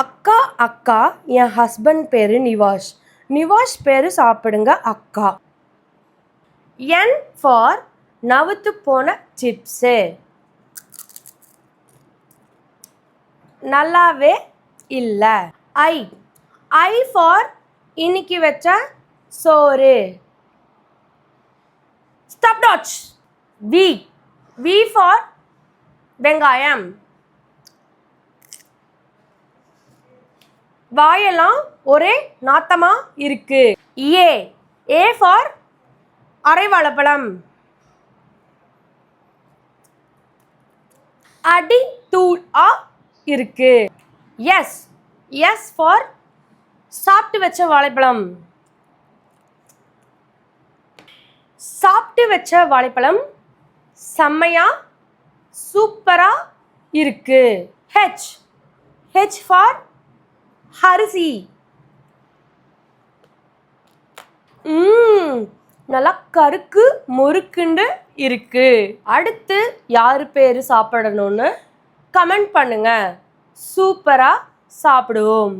அக்கா அக்கா என் ஹஸ்பண்ட் பேரு நிவாஷ். நிவாஷ் பேரு சாப்பிடுங்க அக்கா. என் ஃபார் நவுத்து போன சிப்ஸு. நல்லாவே இல்லை. ஐ ஃபார் இன்னைக்கு வச்ச சோறு. Stop touch. வி ஃபார் வெங்காயம். வாயெல்லாம் ஒரே நாத்தமா இருக்கு. ஏ ஃபார் அரை வாழைப்பழம். அடி தூளா இருக்கு. எஸ் ஃபார் சாப்பிட்டு வச்ச வாழைப்பழம். சாப்பிட்டு வச்ச வாழைப்பழம் செம்மையா சூப்பரா இருக்கு. ஹெச் ஃபார் அரிசி. நல்லா கருக்கு முறுக்குண்டு இருக்கு. அடுத்து யாரு பேரு சாப்பிடணும்னு கமெண்ட் பண்ணுங்க. சூப்பரா சாப்பிடுவோம்.